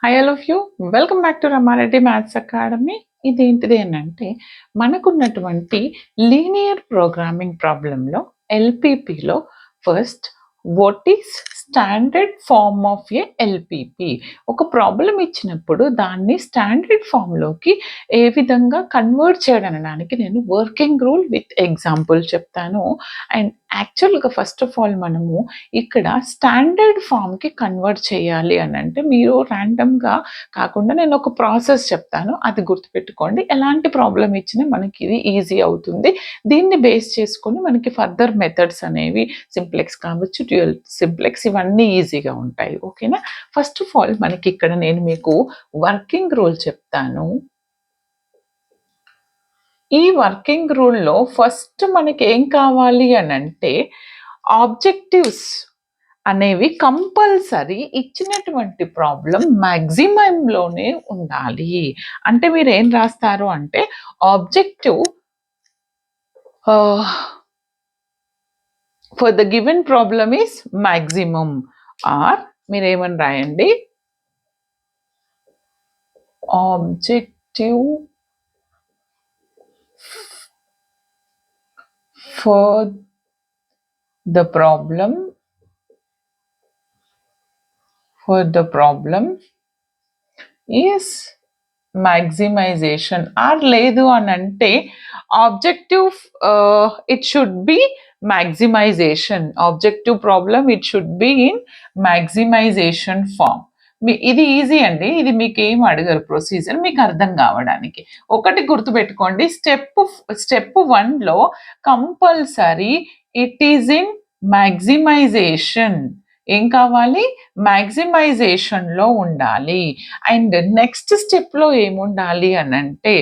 High all of you, welcome back to Ramareddy maths academy. ఇదేంటిది అని అంటే మనకున్నటువంటి లీనియర్ ప్రోగ్రామింగ్ ప్రాబ్లంలో ఎల్పిపిలో first what is standard form of a LPP. ఒక ప్రాబ్లం ఇచ్చినప్పుడు దాన్ని స్టాండర్డ్ ఫామ్లోకి ఏ విధంగా కన్వర్ట్ చేయడానికి నేను వర్కింగ్ రూల్ విత్ ఎగ్జాంపుల్ చెప్తాను. అండ్ యాక్చువల్గా ఫస్ట్ ఆఫ్ ఆల్ మనము ఇక్కడ స్టాండర్డ్ ఫామ్కి కన్వర్ట్ చేయాలి అని అంటే మీరు ర్యాండమ్గా కాకుండా నేను ఒక ప్రాసెస్ చెప్తాను, అది గుర్తుపెట్టుకోండి. ఎలాంటి ప్రాబ్లం ఇచ్చినా మనకి ఇది ఈజీ అవుతుంది. దీన్ని బేస్ చేసుకొని మనకి ఫర్దర్ మెథడ్స్ అనేవి సింప్లెక్స్ కావచ్చు, డ్యూయల్ సింప్లెక్స్, ఇవన్నీ ఈజీగా ఉంటాయి. ఓకేనా? ఫస్ట్ ఆఫ్ ఆల్ మనకి ఇక్కడ నేను మీకు వర్కింగ్ రూల్ చెప్తాను. ఈ వర్కింగ్ రూల్లో ఫస్ట్ మనకి ఏం కావాలి అని అంటే ఆబ్జెక్టివ్స్ అనేవి కంపల్సరీ ఇచ్చినటువంటి ప్రాబ్లం మ్యాక్సిమంలోనే ఉండాలి. అంటే మీరు ఏం రాస్తారు అంటే objective for the given problem is maximum, or మీరు ఏమని రాయండి, objective for the problem is maximization, or లేదు అని అంటే objective it should be maximization. Objective problem it should be in maximization form. ఇది ఈజీ అండి, ఇది మీకు ఏం అడగరు, ప్రొసీజర్ మీకు అర్థం కావడానికి. ఒకటి గుర్తుపెట్టుకోండి, స్టెప్ 1లో compulsory it is in maximization. ఏం కావాలి? మ్యాక్సిమైజేషన్లో ఉండాలి. అండ్ నెక్స్ట్ స్టెప్లో ఏముండాలి అని అంటే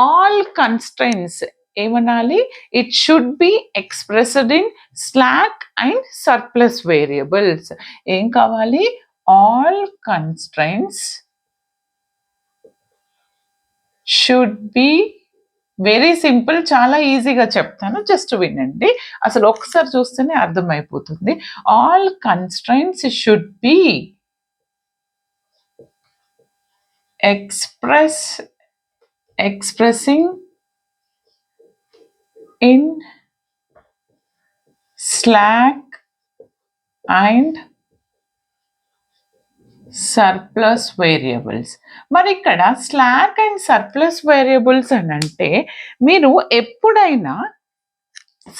ఆల్ కన్స్ట్రైన్స్ ఏమనాలి? It should be expressed in slack and surplus variables. ఏం కావాలి? All constraints should be, very simple, చాలా ఈజీగా చెప్తాను, జస్ట్ వినండి. అసలు ఒకసారి చూస్తేనే అర్థమైపోతుంది. All constraints should be expressing in slack and surplus variables. మరి ఇక్కడ స్లాక్ అండ్ సర్ప్లస్ వేరియబుల్స్ అని అంటే మీరు ఎప్పుడైనా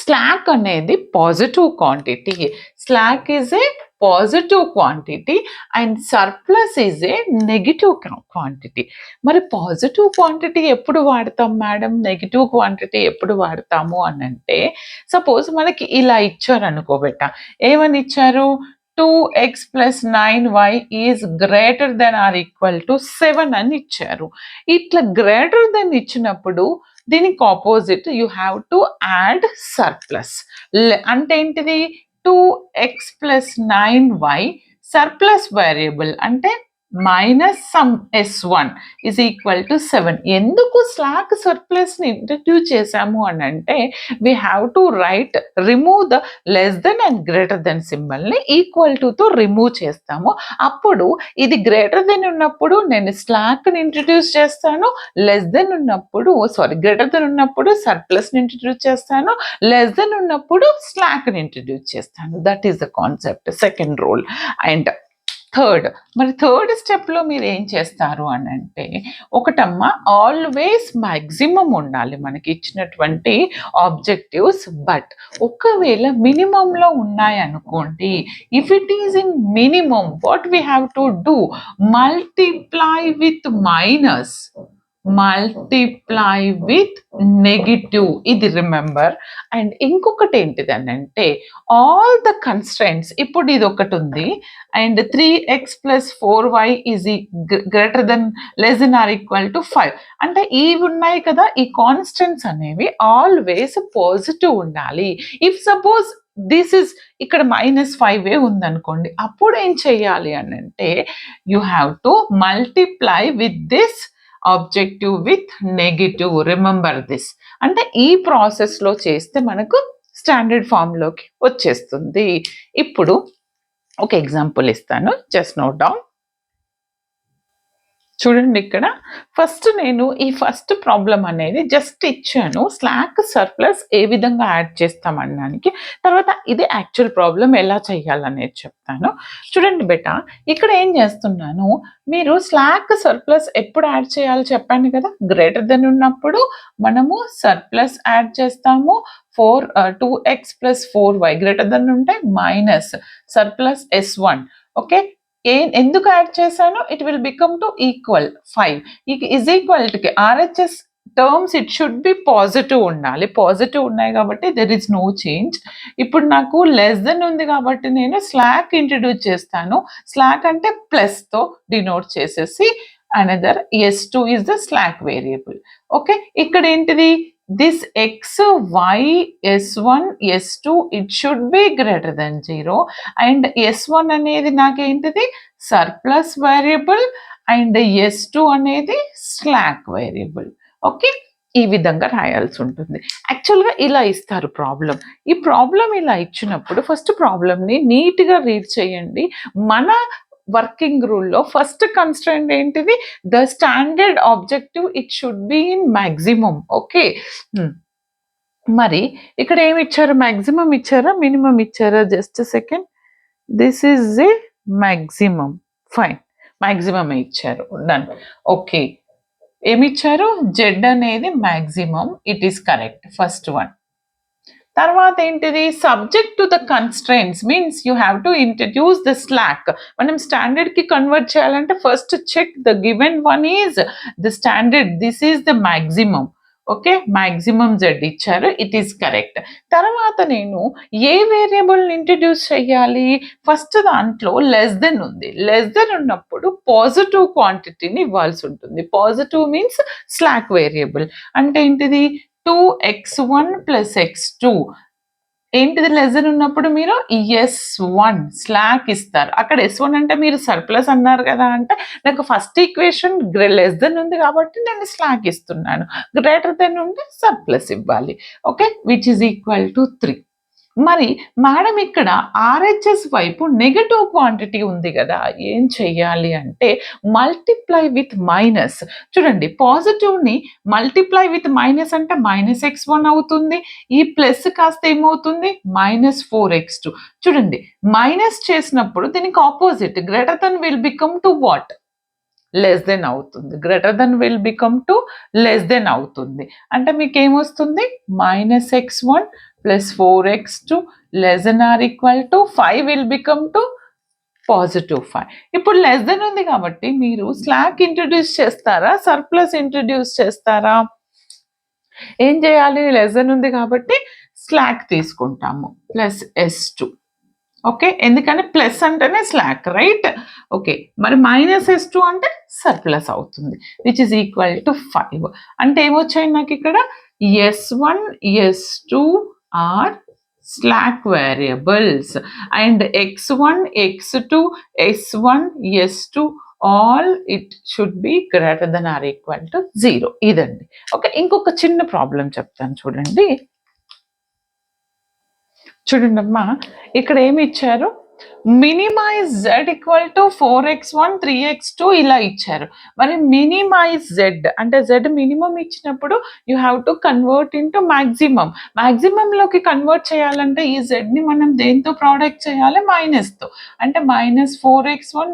స్లాక్ అనేది positive quantity, slack is a positive quantity and surplus is a negative quantity. మరి పాజిటివ్ క్వాంటిటీ ఎప్పుడు వాడతాం మేడం, నెగిటివ్ క్వాంటిటీ ఎప్పుడు వాడతాము అని అంటే సపోజ్ మనకి ఇలా ఇచ్చారు అనుకో బెట్ట, ఏమని ఇచ్చారు? 2x + 9y is greater than or equal to 7 అని ఇచ్చారు. ఇట్లా గ్రేటర్ దెన్ ఇచ్చినప్పుడు దీనికి opposite you have to add surplus. అంటే ఏంటిది? 2x + 9y సర్ప్లస్ వేరియబుల్ అంటే minus some s1 is equal to 7. ఎందుకు స్లాక్ సర్ప్లస్ని ఇంట్రడ్యూస్ చేశాము అని అంటే we have to remove the less than and greater than సింబల్ని ఈక్వల్ టుతో రిమూవ్ చేస్తాము. అప్పుడు ఇది గ్రేటర్ దెన్ ఉన్నప్పుడు నేను స్లాక్ని ఇంట్రడ్యూస్ చేస్తాను, గ్రేటర్ దెన్ ఉన్నప్పుడు సర్ప్లస్ని ఇంట్రడ్యూస్ చేస్తాను, లెస్ దెన్ ఉన్నప్పుడు స్లాక్ని ఇంట్రడ్యూస్ చేస్తాను. That is the concept, second rule. And third స్టెప్లో మీరు ఏం చేస్తారు అని అంటే ఒకటమ్మ ఆల్వేస్ మ్యాక్సిమం ఉండాలి మనకి ఇచ్చినటువంటి ఆబ్జెక్టివ్స్. బట్ ఒకవేళ మినిమంలో ఉన్నాయనుకోండి, if it is in minimum what we have to do? Multiply with minus, multiply with negative, ఇది రిమెంబర్. అండ్ ఇంకొకటి ఏంటిది అని అంటే ఆల్ ద కన్స్ట్రైంట్స్, ఇప్పుడు ఇది ఒకటి ఉంది and 3x + 4y is greater than less than or equal to 5 అంటే ఇవి ఉన్నాయి కదా, ఈ కాన్స్టెంట్స్ అనేవి ఆల్వేస్ పాజిటివ్ ఉండాలి. ఇఫ్ సపోజ్ దిస్ ఇస్ ఇక్కడ -5 ఉందనుకోండి, అప్పుడు ఏం చెయ్యాలి అని అంటే you have to multiply with this objective with negative. Remember this. అంటే ఈ ప్రాసెస్లో చేస్తే మనకు స్టాండర్డ్ ఫామ్లోకి వచ్చేస్తుంది. ఇప్పుడు ఒక ఎగ్జాంపుల్ ఇస్తాను, జస్ట్ నోట్ డౌన్. చూడండి ఇక్కడ ఫస్ట్ నేను ఈ ఫస్ట్ ప్రాబ్లం అనేది జస్ట్ ఇచ్చాను స్లాక్ సర్ప్లస్ ఏ విధంగా యాడ్ చేస్తామనడానికి. తర్వాత ఇది యాక్చువల్ ప్రాబ్లం ఎలా చేయాలనేది చెప్తాను. చూడండి బేటా, ఇక్కడ ఏం చేస్తున్నాను, మీరు స్లాక్ సర్ప్లస్ ఎప్పుడు యాడ్ చేయాలో చెప్పాను కదా. గ్రేటర్ దెన్ ఉన్నప్పుడు మనము సర్ప్లస్ యాడ్ చేస్తాము. 2x + 4y గ్రేటర్ దెన్ ఉంటే మైనస్ సర్ప్లస్ S1. ఓకే, ఎందుకు యాడ్ చేశాను, it will become to equal 5 is equal to RHS terms it should B positive ఉండాలి. పాజిటివ్ ఉన్నాయి కాబట్టి దెర్ ఇస్ నో చేంజ్. ఇప్పుడు నాకు లెస్ దెన్ ఉంది కాబట్టి నేను స్లాక్ ఇంట్రడ్యూస్ చేస్తాను. స్లాక్ అంటే ప్లస్తో డినోట్ చేసేసి another S2 is the slack variable. Okay, ఇక్కడ ఏంటిది, this x, y, s1, s2 it should be greater than 0 and s1 అనేది నాకేంటిది సర్ప్లస్ వేరియబుల్ అండ్ s2 అనేది స్లాక్ వేరియబుల్. ఓకే, ఈ విధంగా రాయాల్సి ఉంటుంది. యాక్చువల్గా ఇలా ఇస్తారు ప్రాబ్లం. ఈ ప్రాబ్లం ఇలా ఇచ్చినప్పుడు ఫస్ట్ ప్రాబ్లమ్ని నీట్గా రీడ్ చేయండి. మన వర్కింగ్ రూల్లో ఫస్ట్ కన్స్ట్రెంట్ ఏంటిది, the standard objective it should be in maximum. Okay, మరి ఇక్కడ ఏమి ఇచ్చారు, మ్యాక్సిమం ఇచ్చారా మినిమం ఇచ్చారా, just second, this is a maximum. Fine, maximum ఇచ్చారు, డన్. ఓకే, ఏమి ఇచ్చారు, జెడ్ అనేది maximum, it is correct first one. తర్వాత ఏంటిది, subject to the constraints means you have to introduce the slack. మనం స్టాండర్డ్కి కన్వర్ట్ చేయాలంటే first check the given one is the standard, this is the maximum. Okay, maximum Z ఇచ్చారు, it is correct. తర్వాత నేను ఏ వేరియబుల్ని introduce చేయాలి, first దాంట్లో less than ఉంది. లెస్ దెన్ ఉన్నప్పుడు పాజిటివ్ క్వాంటిటీని ఇవ్వాల్సి ఉంటుంది. పాజిటివ్ మీన్స్ స్లాక్ వేరియబుల్ అంటే ఏంటిది, 2x1 + x2. ఏంటిది లెస్ దెన్ ఉన్నప్పుడు మీరు S1 స్లాక్ ఇస్తారు. అక్కడ S1 అంటే మీరు సర్ప్లస్ అన్నారు కదా, అంటే నాకు ఫస్ట్ ఈక్వేషన్ లెస్ దెన్ ఉంది కాబట్టి నేను స్లాక్ ఇస్తున్నాను. గ్రేటర్ దెన్ ఉంటే సర్ప్లస్ ఇవ్వాలి. Okay, which is equal to 3. మరి మేడం ఇక్కడ ఆర్హెచ్ఎస్ వైపు నెగటివ్ క్వాంటిటీ ఉంది కదా, ఏం చెయ్యాలి అంటే మల్టిప్లై విత్ మైనస్. చూడండి, పాజిటివ్ని మల్టిప్లై విత్ మైనస్ అంటే -x1 అవుతుంది. ఈ ప్లస్ కాస్త ఏమవుతుంది, -4x2. చూడండి, మైనస్ చేసినప్పుడు దీనికి opposite greater than will become to what, less than అవుతుంది. Greater than will become to less than అవుతుంది. అంటే మీకు ఏమొస్తుంది, -x1 + 4x2 less than or equal to 5 will become to +5. ఇప్పుడు లెస్ దెన్ ఉంది కాబట్టి మీరు స్లాక్ ఇంట్రడ్యూస్ చేస్తారా, సర్ప్లస్ ఇంట్రడ్యూస్ చేస్తారా, ఏం చేయాలి, లెస్ దెన్ ఉంది కాబట్టి స్లాక్ తీసుకుంటాము +s2. ఓకే, ఎందుకంటే ప్లస్ అంటేనే స్లాక్, రైట్. ఓకే, మరి -s2 అంటే సర్ప్లస్ అవుతుంది, విచ్ ఇస్ ఈక్వల్ టు 5. అంటే ఏమొచ్చాయి నాకు ఇక్కడ, s1 s2 are slack variables and x1 x2 s1 s2 all it should be greater than or equal to 0. ఇదండి. Okay, ఇంకొక చిన్న ప్రాబ్లం చెప్తాను చూడండి. చూడండి అమ్మా, ఇక్కడ ఏమి ఇచ్చారు, minimise z equal to 4x1 3x2 ఇలా ఇచ్చారు. మరి మినిమైజ్ z అంటే z మినిమం ఇచ్చినప్పుడు you have to convert into maximum. మ్యాక్సిమంలోకి కన్వర్ట్ చేయాలంటే ఈ z ని మనం దేంతో ప్రోడక్ట్ చేయాలి, మైనస్తో. అంటే -4x1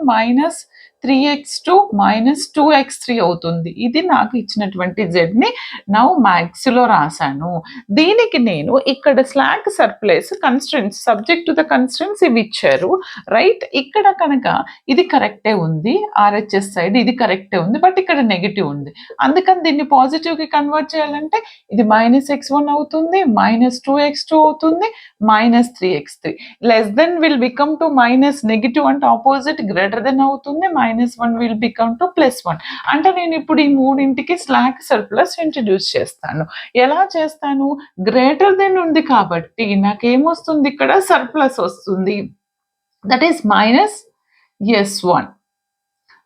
-3x2 -2x3 అవుతుంది. ఇది నాకు ఇచ్చినటువంటి z ని నౌ మ్యాథ్స్లో రాశాను. దీనికి నేను ఇక్కడ slack surplus constraints subject to the constraints ఇవి ఇచ్చారు, రైట్. ఇక్కడ కనుక ఇది కరెక్టే ఉంది, ఆర్హెచ్ఎస్ సైడ్ ఇది కరెక్టే ఉంది, బట్ ఇక్కడ నెగిటివ్ ఉంది. అందుకని దీన్ని పాజిటివ్కి కన్వర్ట్ చేయాలంటే ఇది -x1 అవుతుంది, -2x2 అవుతుంది, -3x3. Less than will become to minus, negative అంటే ఆపోజిట్, గ్రేటర్ దెన్ అవుతుంది, -1 విల్ బికమ్ టు +1. అంటే నేను ఇప్పుడు ఈ మూడింటికి స్లాక్ సర్ప్లస్ ఇంట్రడ్యూస్ చేస్తాను. ఎలా చేస్తాను, గ్రేటర్ దెన్ ఉంది కాబట్టి నాకేమొస్తుంది, ఇక్కడ సర్ప్లస్ వస్తుంది, that is -s1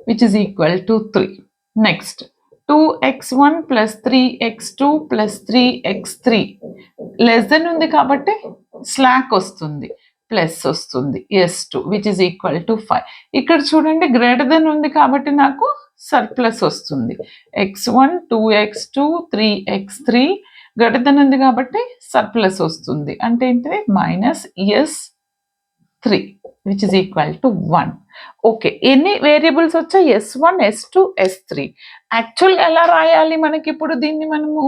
which is equal to 3. Next 2x1 + 3x2 + 3x3 less than ఉంది కాబట్టి స్లాక్ వస్తుంది, ప్లస్ వస్తుంది S2 which is equal to 5. ఇక్కడ చూడండి గ్రేటర్ దెన్ ఉంది కాబట్టి నాకు సర్ప్లస్ వస్తుంది. x1 2x2 3x3 greater than ఉంది కాబట్టి సర్ప్లస్ వస్తుంది. అంటే ఏంటిది -S3 which is equal to 1. Okay, ఎన్ని వేరియబుల్స్ వచ్చాయి? S1 S2 S3. యాక్చువల్గా ఎలా రాయాలి మనకి ఇప్పుడు దీన్ని? మనము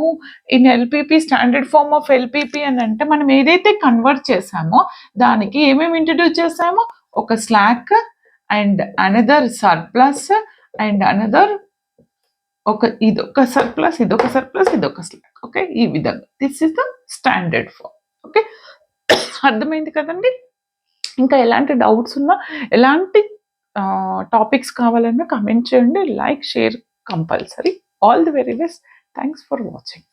in LPP standard form of LPP అని అంటే మనం ఏదైతే కన్వర్ట్ చేసామో దానికి ఏమేమి ఇంట్రడ్యూస్ చేసామో ఒక slack and another surplus and another ఇదొక సర్ప్లస్ ఇదొక స్లాక్. ఓకే, ఈ విధంగా this is the standard form. Okay, అర్థమైంది కదండి? ఇంకా ఎలాంటి డౌట్స్ ఉన్నా, ఎలాంటి టాపిక్స్ కావాలన్నా కమెంట్ చేయండి. Like, share compulsory. All the very best. Thanks for watching.